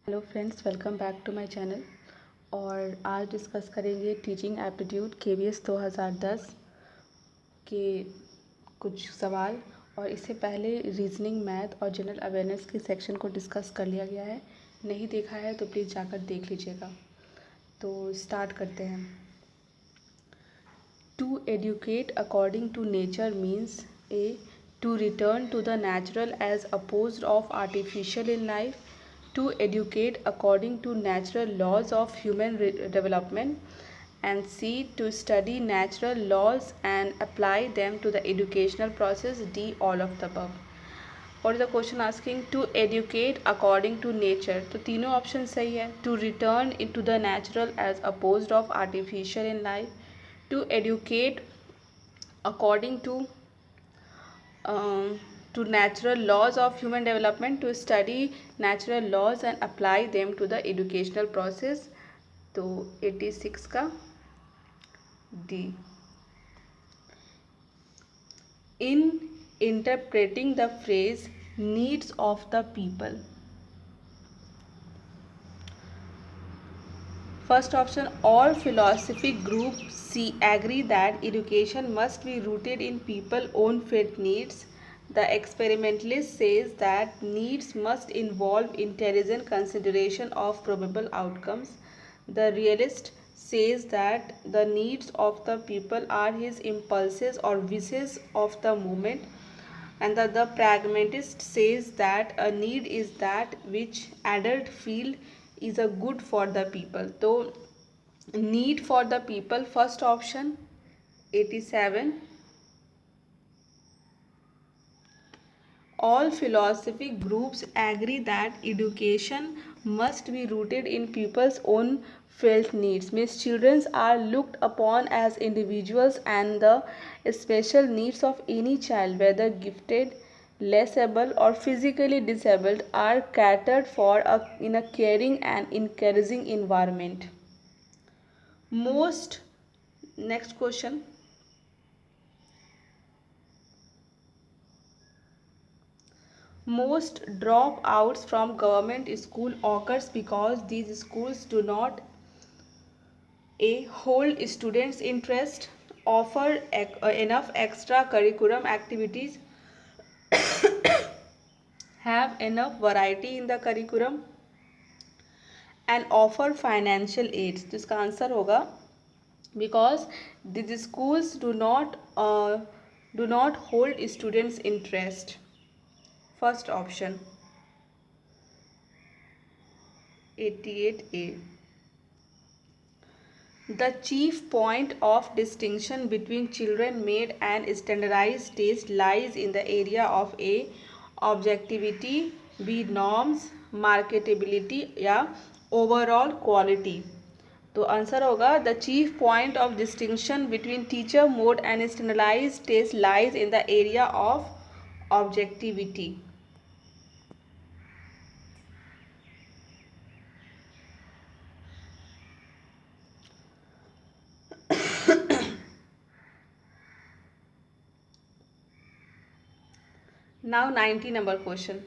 Hello friends, welcome back to my channel. और आज discuss करेंगे टीचिंग एप्टीट्यूड KVS 2010 के कुछ सवाल। और इससे पहले रीजनिंग, मैथ और जनरल अवेयरनेस के सेक्शन को डिस्कस कर लिया गया है। नहीं देखा है तो प्लीज़ जाकर देख लीजिएगा। तो स्टार्ट करते हैं। To educate according to nature means A. To return to the natural as opposed of artificial in life. To educate according to natural laws of human development. And C. To study natural laws and apply them to the educational process. D. All of the above. What is the question asking? To educate according to nature. तो तीनों option सही है. To return into the natural as opposed of artificial in life. To educate according um, to natural laws of human development. To study natural laws and apply them to the educational process. तो 86 का D. In interpreting the phrase needs of the people. First option, all philosophic groups agree that education must be rooted in people's own felt needs. The experimentalist says that needs must involve intelligent consideration of probable outcomes. The realist says that the needs of the people are his impulses or wishes of the moment. And the pragmatist says that a need is that which adult feel is a good for the people. So need for the people, first option 87. All philosophic groups agree that education must be rooted in people's own felt needs. Means children are looked upon as individuals, and the special needs of any child, whether gifted, less able or physically disabled, are catered for in a caring and encouraging environment. Most Next question. Most dropouts from government school occurs because these schools do not A. hold students' interest, offer enough extra curriculum activities, have enough variety in the curriculum, and offer financial aids. तो इसका answer होगा because these schools do not hold students' interest. First option 88A. The chief point of distinction between children made and standardized test lies in the area of A. objectivity, B. norms, marketability या overall quality. तो answer होगा the chief point of distinction between teacher mode and standardised test lies in the area of objectivity. Now 90 number question.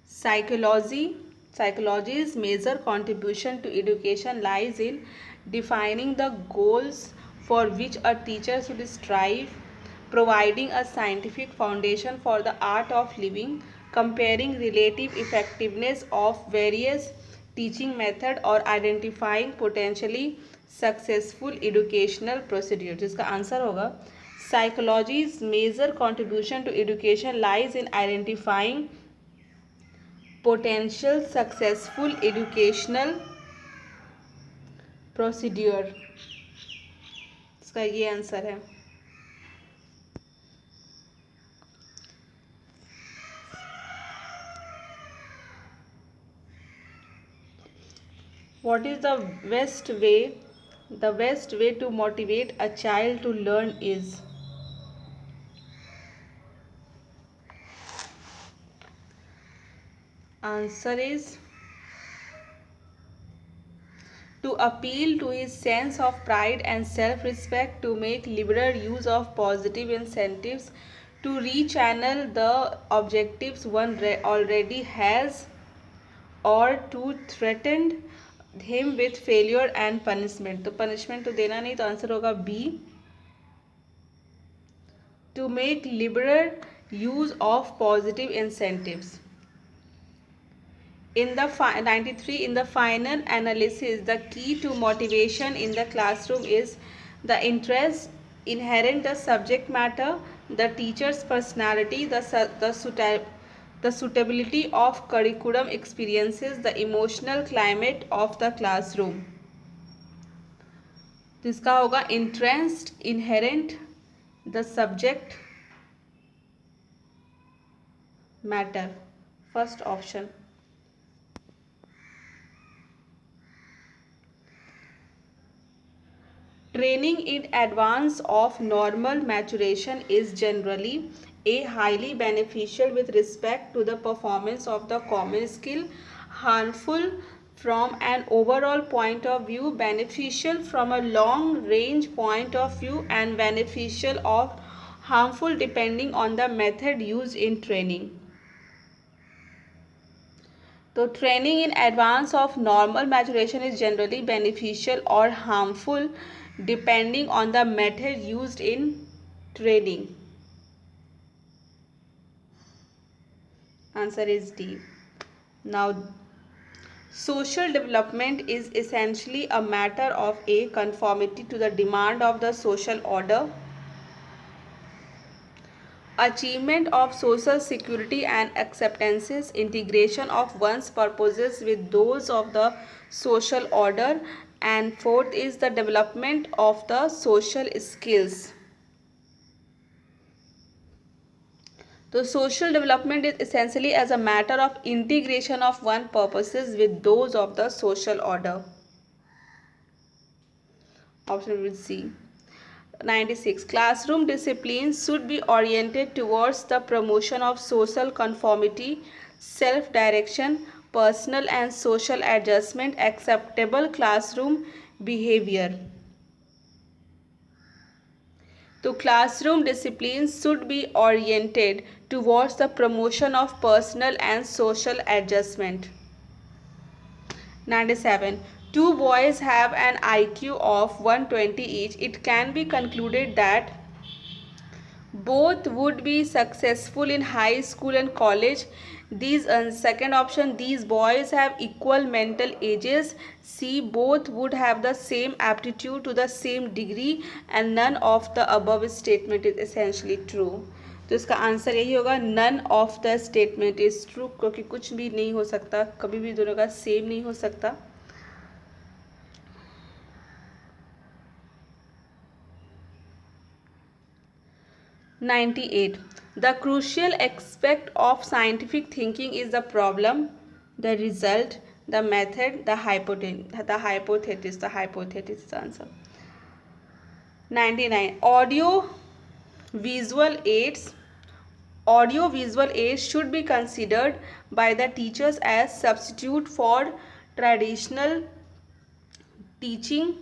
Psychology's major contribution to education lies in defining the goals for which a teacher should strive, providing a scientific foundation for the art of living, comparing relative effectiveness of various teaching methods, or identifying potentially successful educational procedures. जिसका answer होगा Psychology's major contribution to education lies in identifying potential successful educational procedure. इसका ये answer है. What is the best way? The best way to motivate a child to learn is answer is to appeal to his sense of pride and self-respect, to make liberal use of positive incentives, to rechannel the objectives one already has, or to threaten him with failure and punishment. तो punishment तो देना नहीं, तो answer होगा B. To make liberal use of positive incentives. In the 93, in the final analysis, the key to motivation in the classroom is the interest inherent the subject matter, the teacher's personality, the suitability of curriculum experiences, the emotional climate of the classroom. तो इसका होगा interest inherent the subject matter, first option. Training in advance of normal maturation is generally a highly beneficial with respect to the performance of the common skill, harmful from an overall point of view, beneficial from a long range point of view, and beneficial or harmful depending on the method used in training. तो training in advance of normal maturation is generally beneficial or harmful depending on the method used in training. Answer is D. Now social development is essentially a matter of a conformity to the demand of the social order, achievement of social security and acceptances, integration of one's purposes with those of the social order, and fourth is the development of the social skills. So social development is essentially as a matter of integration of one's purposes with those of the social order. Option will C. 96. Classroom disciplines should be oriented towards the promotion of social conformity, self-direction, personal and social adjustment, acceptable classroom behavior. So classroom disciplines should be oriented towards the promotion of personal and social adjustment. 97. Two boys have an IQ of 120 each. It can be concluded that both would be successful in high school and college. These second option, these boys have equal mental ages. C, both would have the same aptitude to the same degree, and none of the above statement is essentially true. तो इसका answer यही होगा, none of the statement is true, क्योंकि कुछ भी नहीं हो सकता, कभी भी दोनों का सेम नहीं हो सकता. 98. The crucial aspect of scientific thinking is the problem, the result, the method, the hypothesis. The hypothesis is the answer. 99. Audio visual aids should be considered by the teachers as substitute for traditional teaching,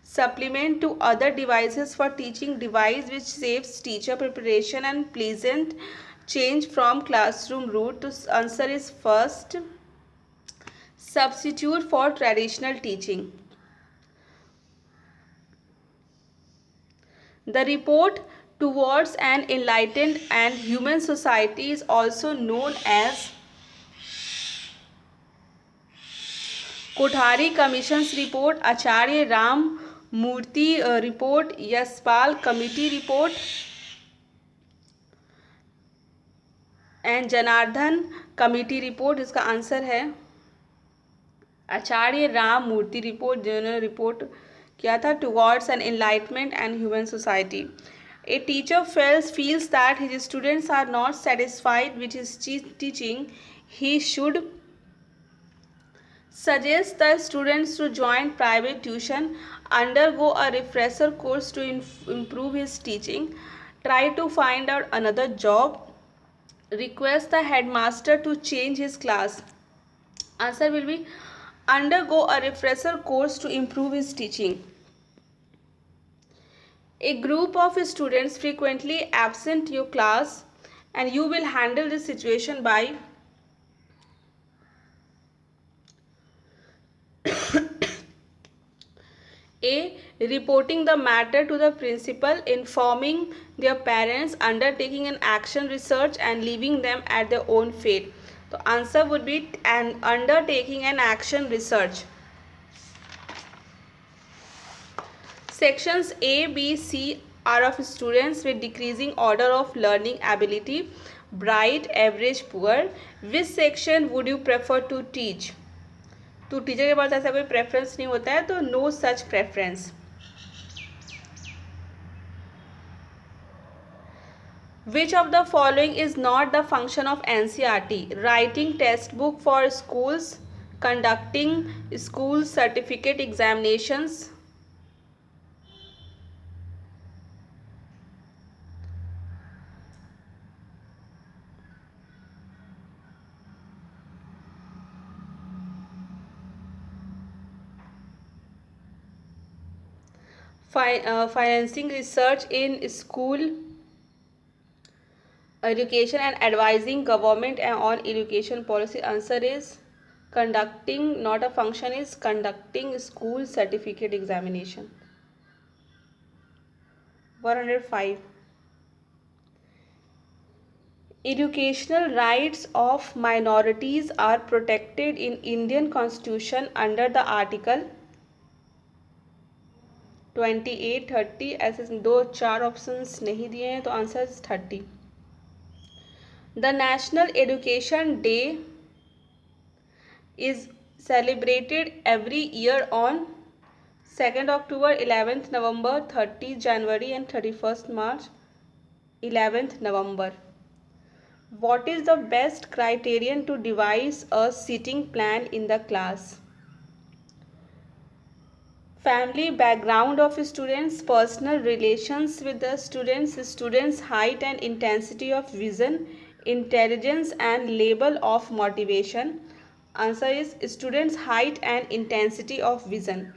supplement to other devices for teaching, device which saves teacher preparation and pleasant change from classroom route. The answer is first, substitute for traditional teaching. The report towards an enlightened and human society is also known as Kothari commissions report, Acharya Ram Murthy report, Yashpal committee report, and Janardhan committee report. इसका answer है Acharya Ram Murthy report, जिन्होंने report किया था towards an enlightenment and human society. A teacher feels that his students are not satisfied with his teaching. He should suggest the students to join private tuition, undergo a refresher course to improve his teaching, try to find out another job, request the headmaster to change his class. Answer will be undergo a refresher course to improve his teaching. A group of students frequently absent your class, and you will handle this situation by A. Reporting the matter to the principal, informing their parents, undertaking an action research and leaving them at their own fate. The answer would be undertaking an action research. Sections A, B, C are of students with decreasing order of learning ability, bright, average, poor. Which section would you prefer to teach? तो teacher के पास ऐसा कोई preference नहीं होता है, तो no such preference. Which of the following is not the function of NCERT? Writing textbook for schools, conducting school certificate examinations. Financing research in school education and advising government on education policy. Answer is conducting, not a function, is conducting school certificate examination. 105. Educational rights of minorities are protected in Indian Constitution under the article 28, 30. ऐसे दो चार options नहीं दिए हैं, तो answer is 30. The National Education Day is celebrated every year on 2nd October, 11th November, 30th January and 31st March. 11th November. What is the best criterion to devise a seating plan in the class? Family background of students, personal relations with the students' height and intensity of vision, intelligence and level of motivation. Answer is students' height and intensity of vision.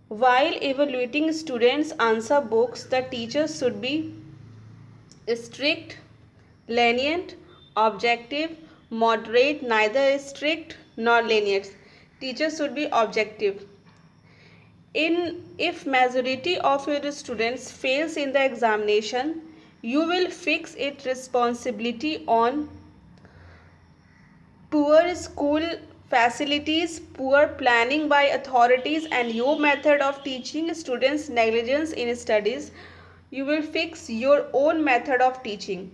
While evaluating students' answer books, the teachers should be strict, lenient, objective, moderate, neither strict nor lenient. Teachers should be objective. If majority of your students fails in the examination, you will fix its responsibility on poor school facilities, poor planning by authorities, and your method of teaching students negligence in studies. You will fix your own method of teaching.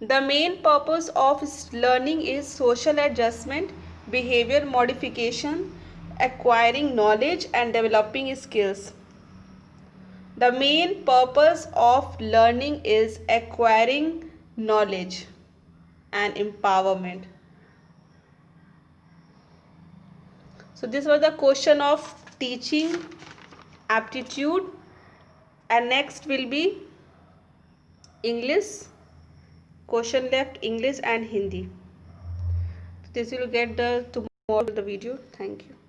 The main purpose of learning is social adjustment, behavior modification, acquiring knowledge and developing skills. The main purpose of learning is acquiring knowledge and empowerment. So this was the question of teaching aptitude, and next will be English. Question left English and Hindi. This will get the tomorrow the video. Thank you.